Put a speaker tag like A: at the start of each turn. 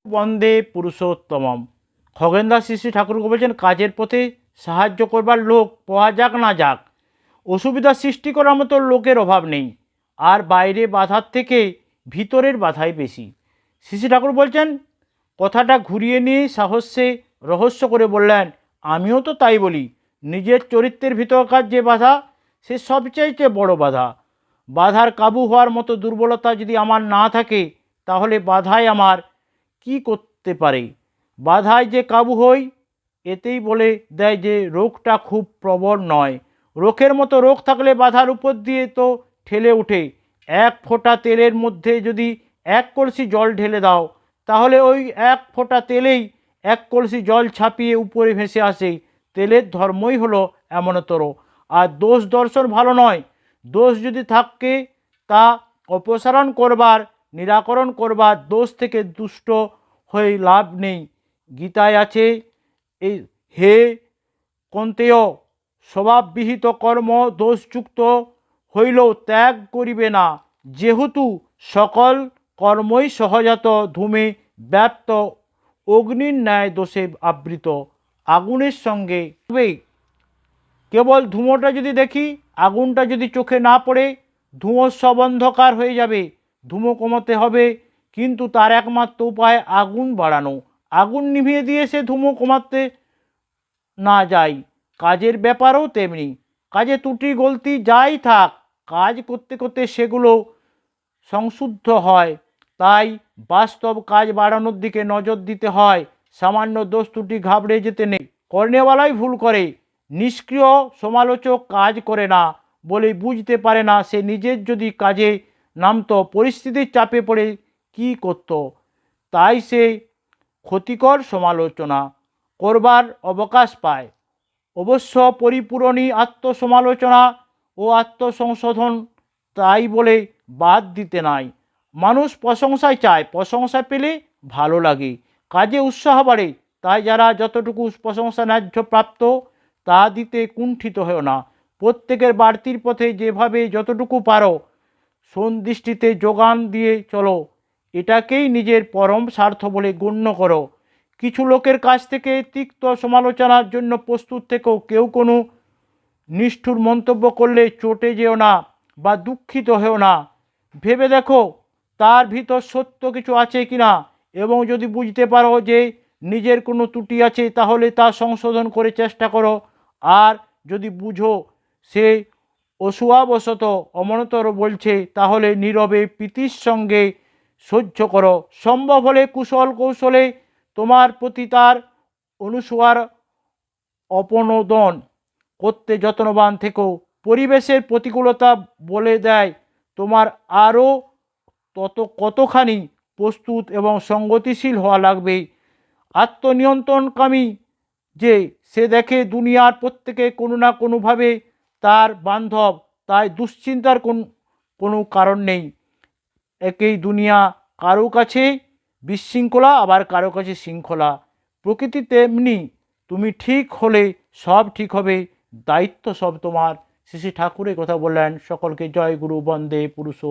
A: বন্দে পুরুষোত্তমম। খগেনদাস শ্রী ঠাকুরকে বলছেন, কাজের পথে সাহায্য করবার লোক পাওয়া যাক না যাক, অসুবিধা সৃষ্টি করার মতো লোকের অভাব নেই। আর বাইরে বাধার থেকে ভিতরের বাধাই বেশি। শ্রী ঠাকুর বলছেন, কথাটা ঘুরিয়ে নিয়ে সাহসে রহস্য করে বললেন, আমিও তো তাই বলি। নিজের চরিত্রের ভিতরকার যে বাধা, সে সবচাইতে বড় বাধা। বাধার কাবু হওয়ার মতো দুর্বলতা যদি আমার না থাকে, তাহলে বাধাই আমার কি করতে পারে? বাধায় যে কাবু হই, এতেই বলে দেয় যে রোগটা খুব প্রবল নয়। রোগের মতো রোগ থাকলে বাধার উপর দিয়ে তো ঠেলে ওঠে। এক ফোঁটা তেলের মধ্যে যদি এক কলসি জল ঢেলে দাও, তাহলে ওই এক ফোঁটা তেলেই এক কলসি জল ছাপিয়ে উপরে ভেসে আসে। তেলের ধর্মই হলো এমনতর। আর দোষ দর্শন ভালো নয়। দোষ যদি থাকে, তা অপসারণ করবার, নিরাকরণ করবার, দোষ থেকে দুষ্ট হয়ে লাভ নেই। গীতায় আছে, এই হে কন্তেয়, স্বভাববিহিত কর্ম দোষযুক্ত হইলেও ত্যাগ করিবে না, যেহেতু সকল কর্মই সহজাত ধূমে ব্যাপ্ত, অগ্নির ন্যায় দোষে আবৃত। আগুনের সঙ্গে কেবল ধুঁয়োটা যদি দেখি, আগুনটা যদি চোখে না পড়ে, ধুঁয়ো সব অন্ধকার হয়ে যাবে। ধুঁয়ো কমাতে হবে, কিন্তু তার একমাত্র উপায় আগুন বাড়ানো। আগুন নিভিয়ে দিয়ে সে ধুঁয়ো কমাতে না যায়। কাজের ব্যাপারেও তেমনি। কাজে ত্রুটি গলতি যাই থাক, কাজ করতে করতে সেগুলো সংশুদ্ধ হয়। তাই বাস্তব কাজ বাড়ানোর দিকে নজর দিতে হয়। সামান্য দোষ ত্রুটি ঘাবড়ে যেতে নেই। কর্নেওয়ালাই ভুল করে। নিষ্ক্রিয় সমালোচক কাজ করে না বলে বুঝতে পারে না সে নিজের যদি কাজে নামতো, পরিস্থিতির চাপে পড়ে কি করত। তাই সে ক্ষতিকর সমালোচনা করবার অবকাশ পায়। অবশ্য পরিপূরণী আত্মসমালোচনা ও আত্মসংশোধন তাই বলে বাদ দিতে নাই। মানুষ প্রশংসায় চায়, প্রশংসা পেলে ভালো লাগে, কাজে উৎসাহ বাড়ে। তাই যারা যতটুকু প্রশংসা ন্যায্য প্রাপ্ত, তা দিতে কুণ্ঠিত হও না। প্রত্যেকের বাড়তির পথে যেভাবে যতটুকু পারো সন্দৃষ্টিতে যোগান দিয়ে চলো। এটাকেই নিজের পরম স্বার্থ বলে গণ্য করো। কিছু লোকের কাছ থেকে তিক্ত সমালোচনার জন্য প্রস্তুত থেকেও কেউ কোনো নিষ্ঠুর মন্তব্য করলে চটে যেও না বা দুঃখিত হও না। ভেবে দেখো তার ভিতর সত্য কিছু আছে কিনা, এবং যদি বুঝতে পারো যে নিজের কোনো ত্রুটি আছে, তাহলে তা সংশোধন করে চেষ্টা করো। আর যদি বুঝো সে অসুয়াবশত অমনতর বলছে, তাহলে নীরবে প্রীতির সঙ্গে সহ্য করো। সম্ভব হলে কুশল কৌশলে তোমার প্রতি তার অনুসুয়ার অপনোদন করতে যত্নবান থেকো। পরিবেশের প্রতিকূলতা বলে দেয় তোমার আরও কতখানি প্রস্তুত এবং সঙ্গতিশীল হওয়া লাগবে। আত্মনিয়ন্ত্রণকামী যে, সে দেখে দুনিয়ার প্রত্যেকে কোনো না কোনোভাবে তার বান্ধব, তাই দুশ্চিন্তার কোনো কারণ নেই। একই দুনিয়া, কারো কাছে বিশৃঙ্খলা, আবার কারো কাছে শৃঙ্খলা। প্রকৃতি তেমনি। তুমি ঠিক হলে সব ঠিক হবে, দায়িত্ব সব তোমার। শ্রী ঠাকুরের কথা বললেন। সকলকে জয় গুরু, বন্দে পুরুষ।